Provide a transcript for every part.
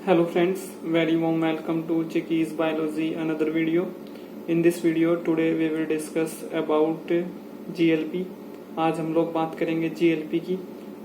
Hello friends, very warm welcome to Chicky's Biology another video. In this video today we will discuss about GLP. आज हम लोग बात करेंगे GLP की।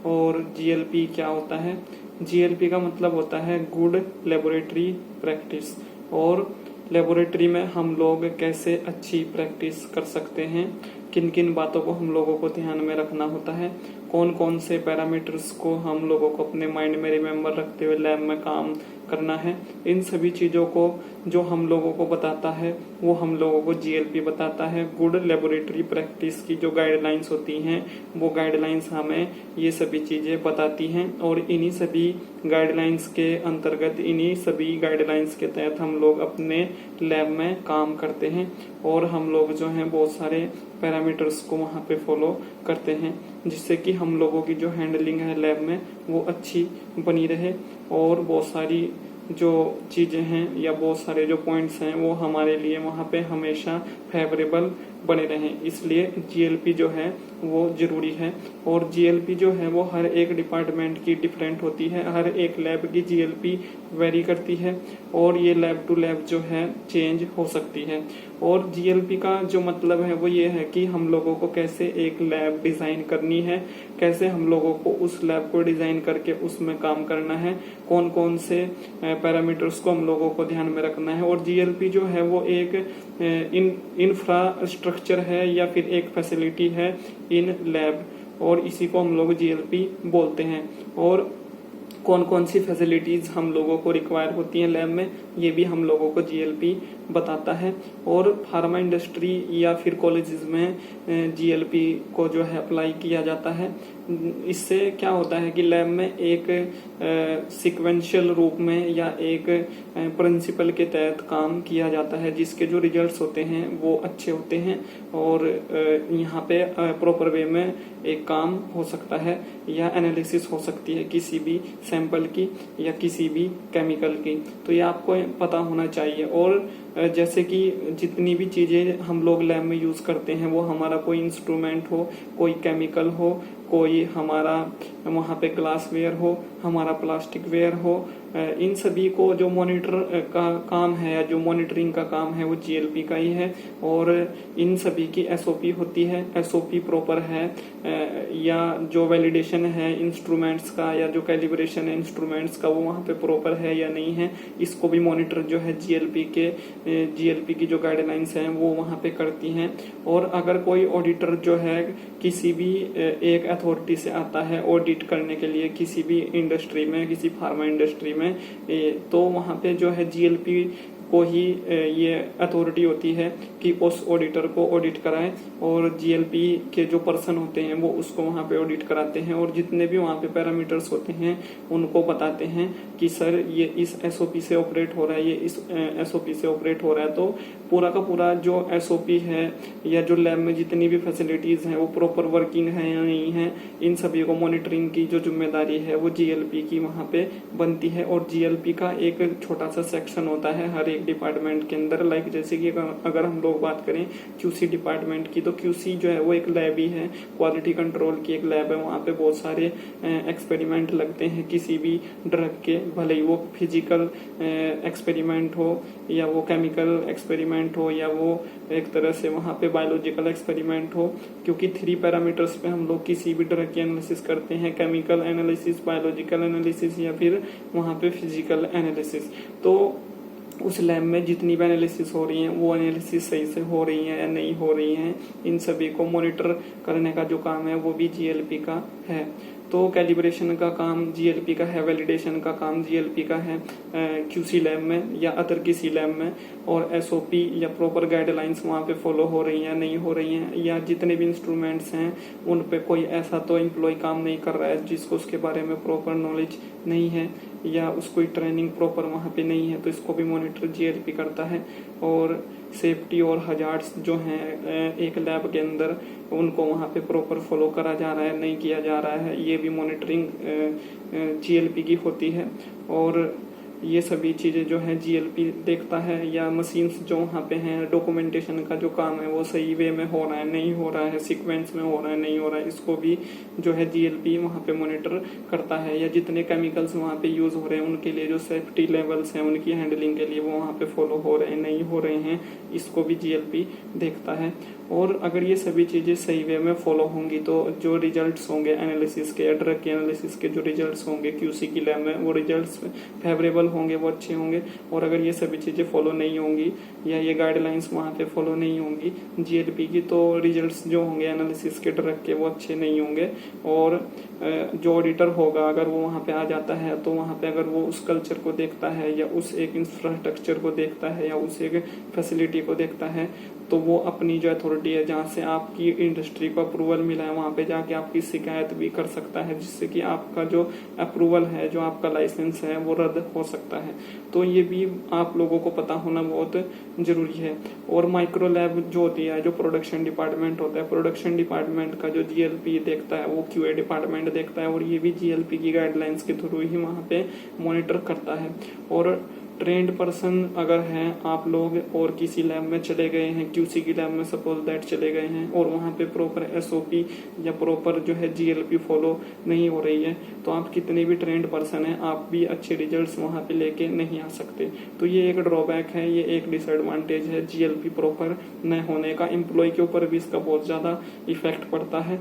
और GLP क्या होता है? GLP का मतलब होता है गुड लेबोरेटरी प्रैक्टिस। और लेबोरेटरी में हम लोग कैसे अच्छी प्रैक्टिस कर सकते हैं, किन किन बातों को हम लोगों को ध्यान में रखना होता है, कौन कौन से पैरामीटर्स को हम लोगों को अपने माइंड में रिमेम्बर रखते हुए लैब में काम करना है, इन सभी चीज़ों को जो हम लोगों को बताता है वो हम लोगों को GLP बताता है। गुड लेबोरेटरी प्रैक्टिस की जो गाइडलाइंस होती हैं वो गाइडलाइंस हमें ये सभी चीज़ें बताती हैं। और इन्हीं सभी गाइडलाइंस के अंतर्गत, इन्हीं सभी गाइडलाइंस के तहत हम लोग अपने लैब में काम करते हैं। और हम लोग जो हैं बहुत सारे पैरामीटर्स को वहाँ पे फॉलो करते हैं, जिससे कि हम लोगों की जो हैंडलिंग है लैब में वो अच्छी बनी रहे और बहुत सारी जो चीज़ें हैं या बहुत सारे जो पॉइंट्स हैं वो हमारे लिए वहाँ पे हमेशा फेवरेबल बने रहें। इसलिए GLP जो है वो ज़रूरी है। और GLP जो है वो हर एक डिपार्टमेंट की डिफरेंट होती है, हर एक लैब की GLP वेरी करती है और ये लैब टू लैब जो है चेंज हो सकती है। और GLP का जो मतलब है वो ये है कि हम लोगों को कैसे एक लैब डिज़ाइन करनी है, कैसे हम लोगों को उस लैब को डिज़ाइन करके उसमें काम करना है, कौन कौन से पैरामीटर्स को हम लोगों को ध्यान में रखना है। और GLP जो है वो एक इंफ्रास्ट्रक्चर है या फिर एक फैसिलिटी है इन लैब, और इसी को हम लोग GLP बोलते हैं। और कौन कौन सी फैसिलिटीज हम लोगों को रिक्वायर होती हैं लैब में, ये भी हम लोगों को GLP बताता है। और फार्मा इंडस्ट्री या फिर कॉलेजेस में GLP को जो है अप्लाई किया जाता है। इससे क्या होता है कि लैब में एक सिक्वेंशियल रूप में या एक प्रिंसिपल के तहत काम किया जाता है, जिसके जो रिजल्ट्स होते हैं वो अच्छे होते हैं और यहाँ पे प्रॉपर वे में एक काम हो सकता है या एनालिसिस हो सकती है किसी भी सैंपल की या किसी भी केमिकल की। तो ये आपको पता होना चाहिए। और जैसे कि जितनी भी चीज़ें हम लोग लैब में यूज़ करते हैं, वो हमारा कोई इंस्ट्रूमेंट हो, कोई केमिकल हो, कोई हमारा वहाँ पे ग्लास वेयर हो, हमारा प्लास्टिक वेयर हो, इन सभी को जो मॉनिटर का काम है या जो मॉनिटरिंग का काम है वो GLP का ही है। और इन सभी की SOP होती है, SOP प्रॉपर है या जो वैलिडेशन है इंस्ट्रूमेंट्स का या जो कैलिब्रेशन है इंस्ट्रूमेंट्स का वो वहाँ पे प्रॉपर है या नहीं है, इसको भी मॉनिटर जो है GLP की जो गाइडलाइंस हैं वो वहाँ पे करती हैं। और अगर कोई ऑडिटर जो है किसी भी एक अथॉरिटी से आता है ऑडिट करने के लिए किसी भी इंडस्ट्री में, किसी फार्मा इंडस्ट्री में, तो वहाँ पे जो है GLP को ही ये अथॉरिटी होती है कि उस ऑडिटर को ऑडिट कराएं। और GLP के जो पर्सन होते हैं वो उसको वहाँ पे ऑडिट कराते हैं और जितने भी वहाँ पे पैरामीटर्स होते हैं उनको बताते हैं कि सर ये इस SOP से ऑपरेट हो रहा है, ये इस SOP से ऑपरेट हो रहा है। तो पूरा का पूरा जो SOP है या जो लैब में जितनी भी फैसिलिटीज़ हैं वो प्रॉपर वर्किंग है या नहीं है, इन सभी को मॉनिटरिंग की जो जिम्मेदारी है वो GLP की वहाँ पे बनती है। और GLP का एक छोटा सा सेक्शन होता है हर डिपार्टमेंट के अंदर। लाइक जैसे कि अगर हम लोग बात करें QC डिपार्टमेंट की, तो QC जो है वो एक लैब ही है, क्वालिटी कंट्रोल की एक लैब है। वहाँ पे बहुत सारे एक्सपेरिमेंट लगते हैं किसी भी ड्रग के, भले ही वो फिजिकल एक्सपेरिमेंट हो या वो केमिकल एक्सपेरिमेंट हो या वो एक तरह से वहाँ पे बायोलॉजिकल एक्सपेरिमेंट हो, क्योंकि 3 पैरामीटर्स पे हम लोग किसी भी ड्रग की एनालिसिस करते हैं, केमिकल एनालिसिस, बायोलॉजिकल एनालिसिस या फिर वहाँ पे फिजिकल एनालिसिस। तो उस लैब में जितनी भी एनालिसिस हो रही हैं वो एनालिसिस सही से हो रही हैं या नहीं हो रही हैं, इन सभी को मॉनिटर करने का जो काम है वो भी GLP का है। तो कैलिब्रेशन का काम GLP का है, वैलिडेशन का काम GLP का है QC लैब में या अदर किसी लैब में। और SOP या प्रॉपर गाइडलाइंस वहाँ पे फॉलो हो रही हैं या नहीं हो रही हैं, या जितने भी इंस्ट्रूमेंट्स हैं उन पे कोई ऐसा तो एम्प्लॉय काम नहीं कर रहा है जिसको उसके बारे में प्रॉपर नॉलेज नहीं है या उसको ट्रेनिंग प्रॉपर वहाँ पे नहीं है, तो इसको भी मॉनिटर GLP करता है। और सेफ्टी और हजार्ड्स जो हैं एक लैब के अंदर उनको वहाँ पे प्रॉपर फॉलो करा जा रहा है नहीं किया जा रहा है, ये भी मॉनिटरिंग GLP की होती है। और ये सभी चीज़ें जो है जीएलपी देखता है, या मशीन्स जो वहाँ पे हैं, डॉक्यूमेंटेशन का जो काम है वो सही वे में हो रहा है नहीं हो रहा है, सीक्वेंस में हो रहा है नहीं हो रहा है, इसको भी जो है जीएलपी वहाँ पे मॉनिटर करता है। या जितने केमिकल्स वहाँ पे यूज़ हो रहे हैं उनके लिए जो सेफ्टी लेवल्स हैं उनकी हैंडलिंग के लिए वो वहाँ पे फॉलो हो रहे हैं नहीं हो रहे हैं, इसको भी जीएलपी देखता है। और अगर ये सभी चीज़ें सही वे में फॉलो होंगी तो जो रिजल्ट्स होंगे एनालिसिस के, ड्रग के एनालिसिस के जो रिजल्ट्स होंगे क्यूसी की लैब में, वो रिजल्ट्स फेवरेबल होंगे, वो अच्छे होंगे। और अगर ये सभी चीज़ें फॉलो नहीं होंगी या ये गाइडलाइंस वहाँ पे फॉलो नहीं होंगी जीएलपी की, तो रिजल्ट्स जो होंगे एनालिसिस के ड्रग के वो अच्छे नहीं होंगे। और जो ऑडिटर होगा अगर वो वहाँ पे आ जाता है तो वहाँ पे अगर वो उस कल्चर को देखता है या उस एक इंफ्रास्ट्रक्चर को देखता है या उस एक फैसिलिटी को देखता है, तो वो अपनी जो अथॉरिटी है जहाँ से आपकी इंडस्ट्री को अप्रूवल मिला है वहाँ पे जाके आपकी शिकायत भी कर सकता है, जिससे कि आपका जो अप्रूवल है, जो आपका लाइसेंस है वो रद्द हो सकता है। तो ये भी आप लोगों को पता होना बहुत जरूरी है। और माइक्रो लैब जो होती है, जो प्रोडक्शन डिपार्टमेंट होता है, प्रोडक्शन डिपार्टमेंट का जो जीएलपी देखता है वो क्यूए डिपार्टमेंट देखता है, और ये भी जीएलपी की गाइडलाइंस के थ्रू ही वहाँ पे मॉनिटर करता है। और ट्रेंड पर्सन अगर हैं आप लोग और किसी लैब में चले गए हैं, क्यूसी की लैब में सपोज दैट चले गए हैं, और वहाँ पे प्रॉपर एसओपी या प्रॉपर जो है जीएलपी फॉलो नहीं हो रही है, तो आप कितने भी ट्रेंड पर्सन हैं आप भी अच्छे रिजल्ट्स वहाँ पे लेके नहीं आ सकते। तो ये एक ड्रॉबैक है, ये एक डिसएडवांटेज है जीएलपी प्रॉपर न होने का। एम्प्लॉय के ऊपर भी इसका बहुत ज़्यादा इफेक्ट पड़ता है,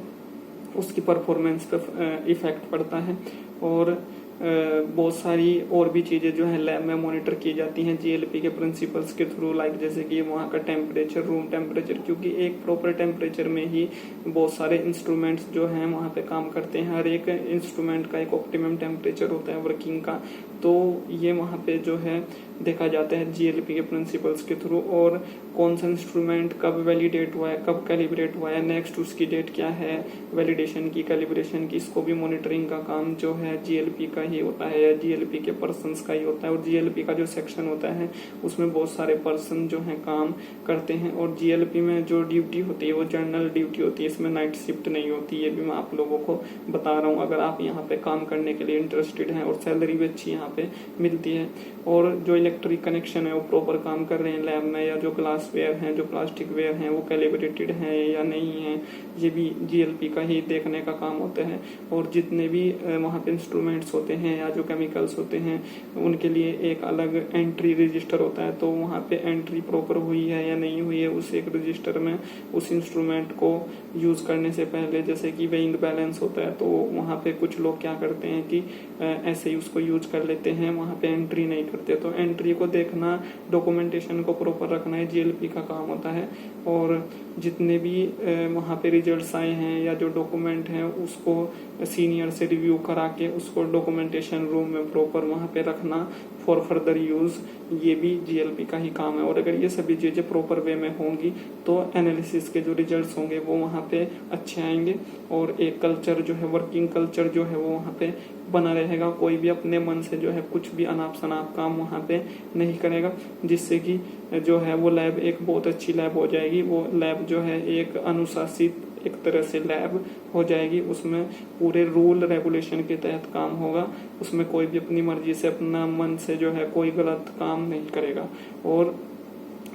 उसकी परफॉर्मेंस पे इफेक्ट पड़ता है। और बहुत सारी और भी चीज़ें जो है लैब में मॉनिटर की जाती हैं जीएलपी के प्रिंसिपल्स के थ्रू, लाइक जैसे कि वहाँ का टेम्परेचर, रूम टेम्परेचर, क्योंकि एक प्रॉपर टेम्परेचर में ही बहुत सारे इंस्ट्रूमेंट्स जो हैं वहाँ पे काम करते हैं। हर एक इंस्ट्रूमेंट का एक ऑप्टिमम टेम्परेचर होता है वर्किंग का, तो ये वहाँ पे जो है देखा जाता है जीएलपी के प्रिंसिपल्स के थ्रू। और कौन सा इंस्ट्रूमेंट कब वैलिडेट हुआ है, कब कैलिब्रेट हुआ है, नेक्स्ट उसकी डेट क्या है वैलिडेशन की, कैलिब्रेशन की, इसको भी मॉनिटरिंग का काम जो है जीएलपी का ही होता है या जीएलपी के पर्सन्स का ही होता है। और जीएलपी का जो सेक्शन होता है उसमें बहुत सारे पर्सन जो है काम करते हैं। और जीएलपी में जो ड्यूटी होती है वो जनरल ड्यूटी होती है, इसमें नाइट शिफ्ट नहीं होती। ये भी मैं आप लोगों को बता रहा हूँ अगर आप यहाँ पे काम करने के लिए इंटरेस्टेड हैं, और सैलरी भी अच्छी यहाँ पे मिलती है। और जो इलेक्ट्रिक कनेक्शन है वो प्रॉपर काम कर रहे हैं लैब में, या जो ग्लास वेयर हैं, जो प्लास्टिक वेयर हैं वो कैलिब्रेटेड हैं या नहीं है, ये भी जीएलपी का ही देखने का काम होता है। और जितने भी वहाँ पे इंस्ट्रूमेंट्स होते हैं या जो केमिकल्स होते हैं उनके लिए एक अलग एंट्री रजिस्टर होता है, तो वहाँ पे एंट्री प्रॉपर हुई है या नहीं हुई है उस एक रजिस्टर में उस इंस्ट्रूमेंट को यूज़ करने से पहले, जैसे कि वेइंग बैलेंस होता है, तो वहाँ पे कुछ लोग क्या करते हैं कि ऐसे ही उसको यूज कर लेते हैं, वहाँ पे एंट्री नहीं करते। तो एंट्री को देखना, डॉक्यूमेंटेशन को प्रॉपर रखना है जीएलपी का काम होता है। और जितने भी वहाँ पे रिजल्ट्स आए हैं या जो डॉक्यूमेंट हैं उसको सीनियर से रिव्यू करा के उसको डॉक्यूमेंटेशन रूम में प्रॉपर वहाँ पे रखना फॉर फर्दर यूज़, ये भी जीएलपी का ही काम है। और अगर ये सभी चीज़ें प्रॉपर वे में होंगी तो एनालिसिस के जो रिजल्ट्स होंगे वो वहाँ पे अच्छे आएंगे, और एक कल्चर जो है, वर्किंग कल्चर जो है वो वहाँ पे बना रहेगा। कोई भी अपने मन से जो है कुछ भी अनाप शनाप काम वहाँ पे नहीं करेगा, जिससे कि जो है वो लैब एक बहुत अच्छी लैब हो जाएगी। वो लैब जो है एक अनुशासित एक तरह से लैब हो जाएगी, उसमें पूरे रूल रेगुलेशन के तहत काम होगा, उसमें कोई भी अपनी मर्जी से, अपना मन से जो है कोई गलत काम नहीं करेगा। और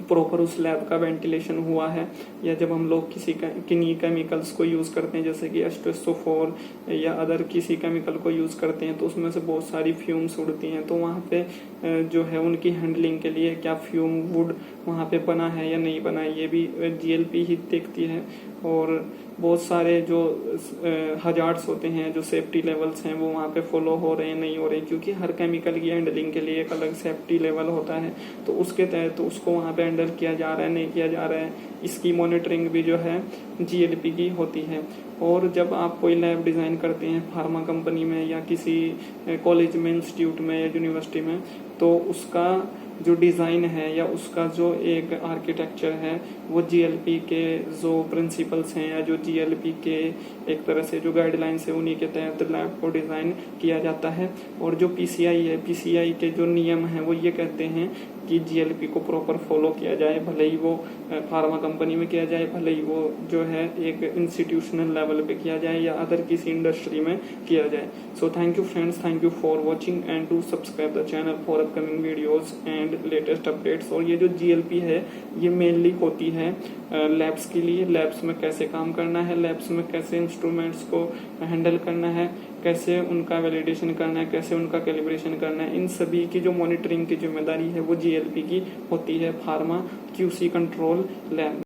प्रॉपर उस लैब का वेंटिलेशन हुआ है, या जब हम लोग किन्हीं केमिकल्स को यूज़ करते हैं जैसे कि एस्ट्रेसोफोर या अदर किसी केमिकल को यूज़ करते हैं तो उसमें से बहुत सारी फ्यूम्स उड़ती हैं, तो वहाँ पे जो है उनकी हैंडलिंग के लिए क्या फ्यूम वुड वहाँ पे बना है या नहीं बना है ये भी जीएलपी ही देखती है। और बहुत सारे जो हजार्ड्स होते हैं, जो सेफ्टी लेवल्स हैं वो वहाँ पे फॉलो हो रहे हैं नहीं हो रहे, क्योंकि हर केमिकल की हैंडलिंग के लिए एक अलग सेफ्टी लेवल होता है, तो उसके तहत तो उसको वहाँ पे हैंडल किया जा रहा है नहीं किया जा रहा है, इसकी मॉनिटरिंग भी जो है जीएलपी की होती है। और जब आप कोई लैब डिज़ाइन करते हैं फार्मा कंपनी में या किसी कॉलेज में, इंस्टीट्यूट में या यूनिवर्सिटी में, तो उसका जो डिज़ाइन है या उसका जो एक आर्किटेक्चर है वो जीएलपी के जो प्रिंसिपल्स हैं या जो जीएलपी के एक तरह से जो गाइडलाइंस है उन्हीं के तहत लैब को डिज़ाइन किया जाता है। और जो पीसीआई है, पीसीआई के जो नियम हैं वो ये कहते हैं कि जीएलपी को प्रॉपर फॉलो किया जाए, भले ही वो फार्मा कंपनी में किया जाए, भले ही वो जो है एक इंस्टीट्यूशनल लेवल पे किया जाए या अदर किसी इंडस्ट्री में किया जाए। So thank you friends, thank you for watching and to subscribe the channel for upcoming videos and latest updates. और ये जो जीएलपी है ये मेनली होती है लैब्स के लिए, लैब्स में कैसे काम करना है, लैब्स में कैसे इंस्ट्रूमेंट्स को हैंडल करना है, कैसे उनका वैलिडेशन करना है, कैसे उनका कैलिब्रेशन करना है, इन सभी की जो मॉनिटरिंग की जिम्मेदारी है वो जीएलपी की होती है फार्मा क्यूसी कंट्रोल लैब।